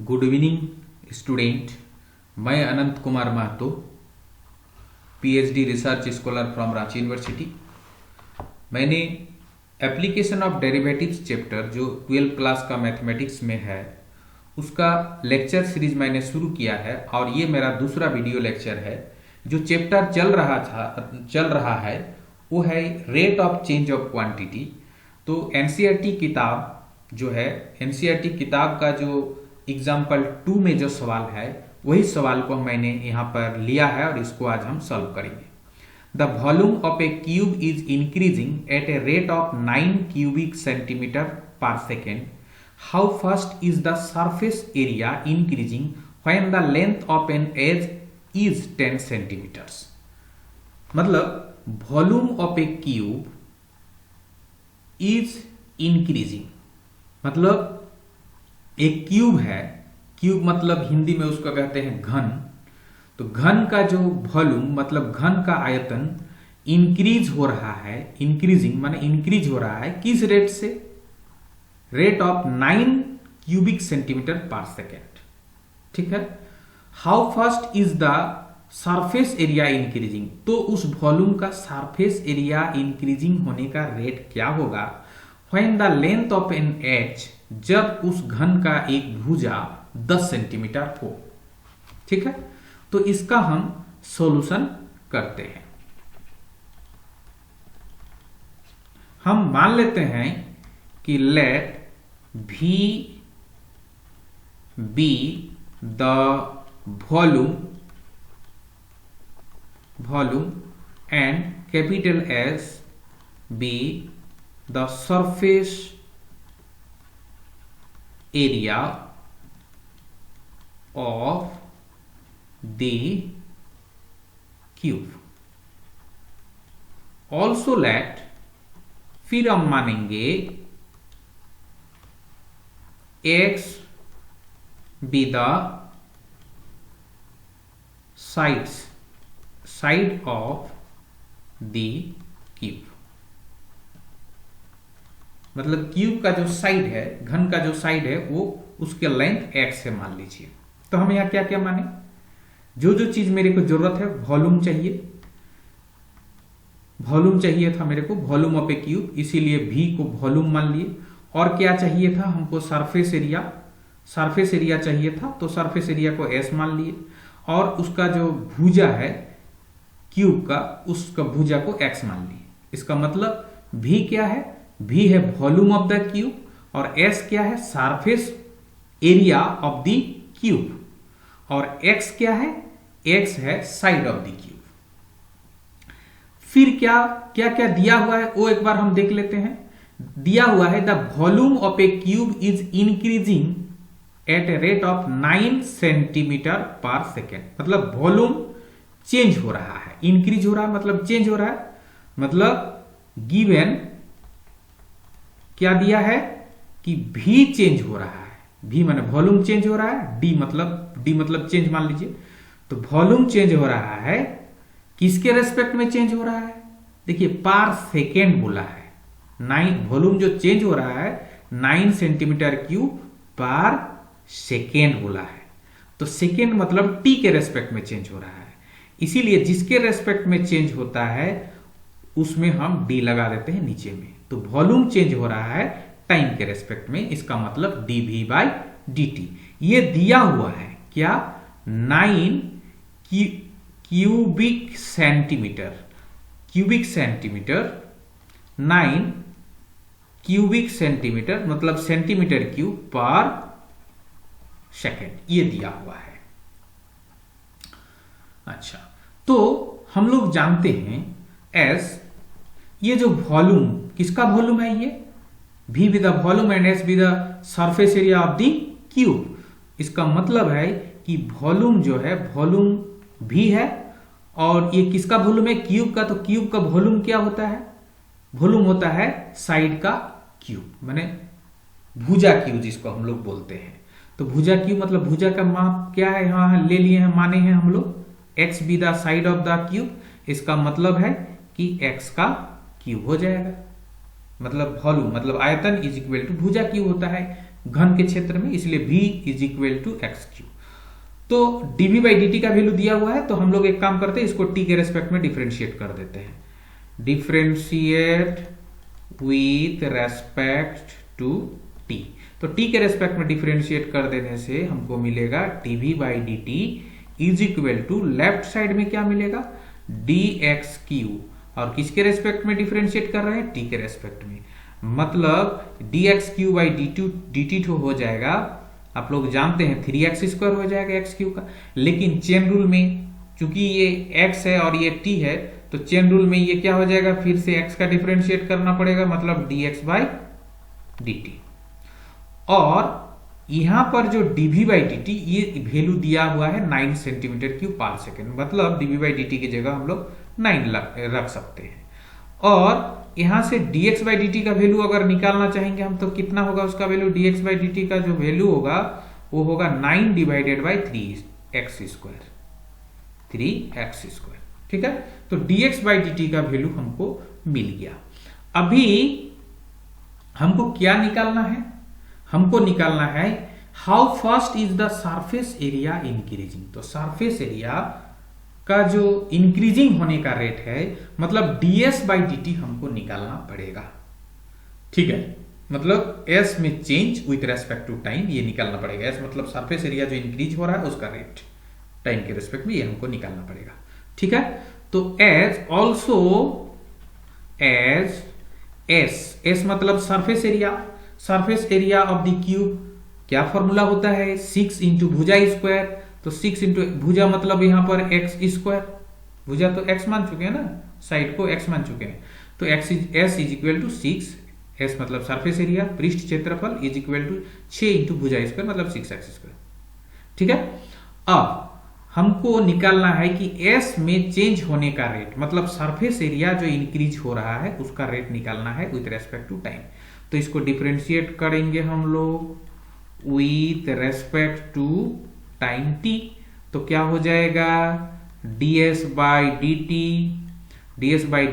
Good evening student. मैं Anant Kumar Mahato, PhD research scholar from Ranchi University. मैंने application of derivatives chapter जो 12th class का mathematics में है उसका लेक्चर सीरीज मैंने शुरू किया है और ये मेरा दूसरा वीडियो लेक्चर है। जो चैप्टर चल रहा है वो है rate of change of quantity. तो एनसीईआरटी किताब जो है, एनसीईआरटी किताब का जो एग्जाम्पल 2 में जो सवाल है वही सवाल को मैंने यहाँ पर लिया है और इसको आज हम सॉल्व करेंगे। The volume of A cube is increasing at a rate of 9 cubic centimeter per second. How fast is the surface area increasing when the length of an edge is 10 centimeters? मतलब volume of A cube is increasing, मतलब एक cube है, cube मतलब हिंदी में उसको कहते हैं घन। तो घन का जो वॉल्यूम मतलब घन का आयतन इंक्रीज हो रहा है, इंक्रीजिंग माने इंक्रीज हो रहा है किस रेट से? Rate of 9 cubic centimeter per second। ठीक है। How fast is the surface area increasing? तो उस वॉल्यूम का सरफेस एरिया इंक्रीजिंग होने का रेट क्या होगा? When the length of an edge, जब उस घन का एक भुजा 10 सेंटीमीटर हो। ठीक है। तो इसका हम सॉल्यूशन करते हैं। हम मान लेते हैं कि let V be the volume and capital S be the surface area of the cube. Also let, फिर हम मानेंगे x be the side of the cube. मतलब क्यूब का जो साइड है, घन का जो साइड है वो उसके लेंथ x है मान लीजिए। तो हम यहां क्या क्या माने? जो जो चीज मेरे को जरूरत है, वॉल्यूम चाहिए था मेरे को, वॉल्यूम ऑफ ए क्यूब, इसीलिए v को वॉल्यूम मान लिए। और क्या चाहिए था हमको? सरफेस एरिया चाहिए था, तो सरफेस एरिया को s मान लिए। और उसका जो भुजा है क्यूब का, उसका भुजा को x मान लिए। इसका मतलब v क्या है? v है वॉल्यूम ऑफ द क्यूब और s क्या है? Surface area of the cube. और x क्या है? x है साइड ऑफ द क्यूब। फिर क्या क्या दिया हुआ है वो एक बार हम देख लेते हैं। दिया हुआ है the volume of A cube is increasing at a rate of 9 centimetre per second. मतलब वॉल्यूम चेंज हो रहा है, इंक्रीज हो रहा है मतलब चेंज हो रहा है। मतलब गिवन क्या दिया है कि v चेंज हो रहा है। v माने वॉल्यूम चेंज हो रहा है, d मतलब चेंज मान लीजिए। तो वॉल्यूम चेंज हो रहा है, किसके रेस्पेक्ट में चेंज हो रहा है? देखिए पर सेकेंड बोला है। 9 वॉल्यूम जो चेंज हो रहा है 9 सेंटीमीटर क्यूब पर सेकेंड बोला है। तो सेकेंड मतलब t के रेस्पेक्ट में चेंज हो रहा है, इसीलिए जिसके रेस्पेक्ट में चेंज होता है उसमें हम d लगा देते हैं नीचे में। तो वॉल्यूम चेंज हो रहा है टाइम के रेस्पेक्ट में, इसका मतलब dv/dt। ये दिया हुआ है क्या? 9 क्यूबिक सेंटीमीटर, 9 क्यूबिक सेंटीमीटर मतलब सेंटीमीटर क्यूब पर सेकेंड, ये दिया हुआ है। अच्छा, तो हम लोग जानते हैं S, ये जो वॉल्यूम, किसका वॉल्यूम है? ये v with the volume and s with the surface area of the cube. इसका मतलब है कि वॉल्यूम जो है, वॉल्यूम v है और ये किसका वॉल्यूम है? क्यूब का। तो क्यूब का वॉल्यूम क्या होता है? वॉल्यूम होता है साइड का क्यूब, माने भुजा क्यूब जिसको हम लोग बोलते हैं। तो भुजा क्यूब मतलब भुजा का माप क्या है? यहां ले लिए हैं, माने हैं हम लोग x be the side of the cube. इसका मतलब है कि x का क्यूब हो जाएगा। मतलब वॉल्यूम मतलब आयतन इज इक्वल टू भुजा क्यूब होता है। घन के क्षेत्र में, इसलिए v is equal to x cube. तो dv बाई dt का वैल्यू दिया हुआ है, तो हम लोग एक काम करते हैं, इसको t के रेस्पेक्ट में डिफरेंशिएट कर देते हैं। Differentiate with respect to t, तो t के रेस्पेक्ट में डिफरेंशिएट कर देने से हमको मिलेगा dv by dt is equal to left side में क्या मिलेगा, dx क्यू, और किसके रेस्पेक्ट में डिफरेंशिएट कर रहे हैं, t के रेस्पेक्ट में, मतलब dx क्यू बाई dt हो जाएगा, आप लोग जानते हैं 3x² हो जाएगा x क्यू का। लेकिन चेन रूल में चूंकि ये x है और ये t है, तो चेन रूल में ये क्या हो जाएगा, फिर से x का डिफरेंशिएट करना पड़ेगा, मतलब dx बाई dt। और यहां पर जो dv बाई dt ये वैल्यू दिया हुआ है 9 सेंटीमीटर क्यूब पर सेकेंड, मतलब dv बाई dt की जगह हम लोग 9 रख सकते हैं। और यहां से dx बाई dt का वैल्यू अगर निकालना चाहेंगे हम, तो कितना होगा उसका वैल्यू, dx बाई dt का जो वैल्यू होगा वो होगा 9 डिवाइडेड बाई 3x², ठीक है। तो dx बाई dt का वैल्यू हमको मिल गया। अभी हमको क्या निकालना है, हमको निकालना है how fast is the surface area increasing. तो सरफेस एरिया का जो इंक्रीजिंग होने का रेट है, मतलब ds बाई dt हमको निकालना पड़ेगा, ठीक है। मतलब s में change with respect to time ये निकालना पड़ेगा। s मतलब सरफेस एरिया जो इंक्रीज हो रहा है उसका रेट टाइम के रेस्पेक्ट में, ये हमको निकालना पड़ेगा, ठीक है। तो एज ऑल्सो एज s मतलब surface area of the cube, क्या फॉर्मूला होता है, 6 इंटू भुजा स्क्वायर। तो 6 इंटू भुजा मतलब यहां पर x², भुजा तो x मान चुके हैं ना, साइड को x मान चुके हैं, तो s is equal to 6, s मतलब सरफेस एरिया, पृष्ठ क्षेत्रफल इज इक्वल टू 6 इंटू भुजा स्क्वायर मतलब 6x², ठीक है। अब हमको निकालना है कि s में चेंज होने का रेट, मतलब सरफेस एरिया जो इंक्रीज हो रहा है उसका रेट निकालना है विथ रेस्पेक्ट टू टाइम। तो इसको डिफरेंशिएट करेंगे हम लोग with respect to time t, तो क्या हो जाएगा, ds by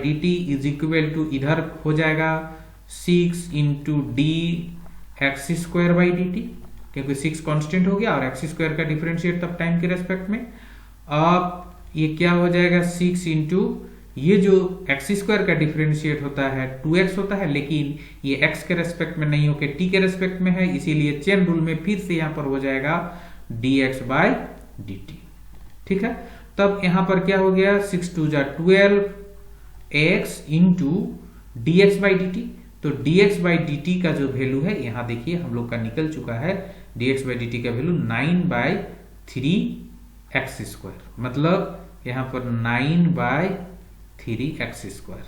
dt is equal to, इधर हो जाएगा 6 इंटू dx² बाई dt, क्योंकि 6 कांस्टेंट हो गया और x² का डिफरेंशिएट तब टाइम के रेस्पेक्ट में। अब ये क्या हो जाएगा, 6 इंटू ये जो x² का डिफरेंशिएट होता है 2x होता है, लेकिन ये x के रेस्पेक्ट में नहीं होकर t के रेस्पेक्ट में है, इसीलिए चेन रूल में फिर से यहां पर हो जाएगा dx बाई dt, ठीक है। तब यहां पर क्या हो गया, 6 2 जा 12x into dx by dt। तो dx बाई dt का जो वैल्यू है यहां देखिए हम लोग का निकल चुका है, dx बाई dt का वैल्यू 9/3x², मतलब यहां पर 9/3x²।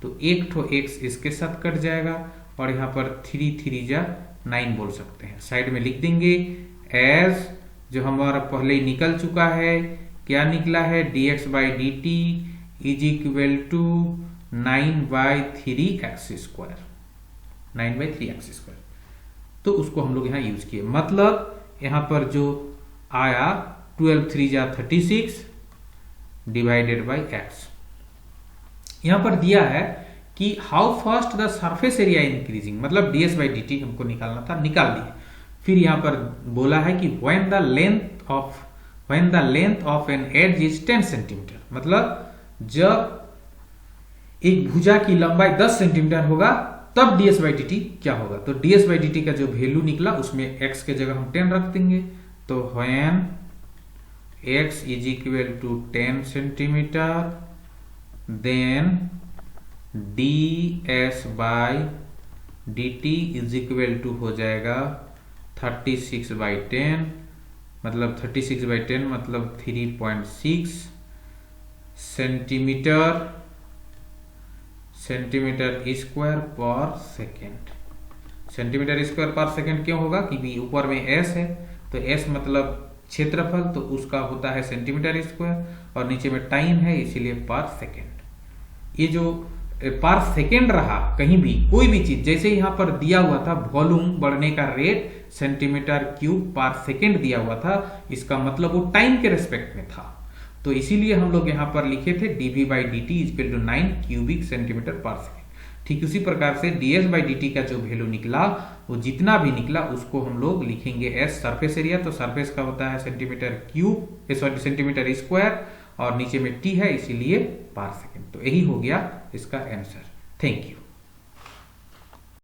तो एक ठो x इसके साथ कट जाएगा और यहां पर 3 3 जा 9 बोल सकते हैं, साइड में लिख देंगे एज जो हमारा पहले ही निकल चुका है, क्या निकला है, dx by dt is equal to 9/3x², 9/3x²। तो उसको हम लोग यहां यूज किए, मतलब यहां पर जो आया 12 3 जा 36 डिवाइडेड बाई x। यहां पर दिया है कि how fast the surface area increasing, मतलब ds बाई dt हमको निकालना था, निकाल दिए। फिर यहां पर बोला है कि when the length of an edge is 10 centimetre, मतलब जब एक भुजा की लंबाई 10 सेंटीमीटर होगा तब ds बाई dt क्या होगा। तो ds बाई dt का जो वैल्यू निकला उसमें x के जगह हम 10 रख देंगे, तो when x is equal to 10 centimetre then ds by dt is equal to हो जाएगा 36/10, मतलब 36/10 मतलब 3.6 centimetre square per second. Centimetre square per second क्यों होगा, क्योंकि ऊपर में s है, तो s मतलब क्षेत्रफल, तो उसका होता है सेंटीमीटर स्क्वायर, और नीचे में टाइम है इसीलिए पर सेकेंड। ये जो पर सेकेंड रहा, कहीं भी कोई भी चीज, जैसे यहां पर दिया हुआ था वॉल्यूम बढ़ने का रेट सेंटीमीटर क्यूब पर सेकेंड दिया हुआ था, इसका मतलब वो टाइम के रेस्पेक्ट में था, तो इसीलिए हम लोग यहां पर लिखे थे dv by dt is equal to 9 cubic centimetre per second. ठीक उसी प्रकार से ds बाई dt का जो वैल्यू निकला वो जितना भी निकला उसको हम लोग लिखेंगे एस सरफेस एरिया। तो सरफेस का होता है centimetre cube, sorry centimetre square, और नीचे में टी है इसीलिए पर सेकेंड। तो यही हो गया इसका आंसर। Thank you.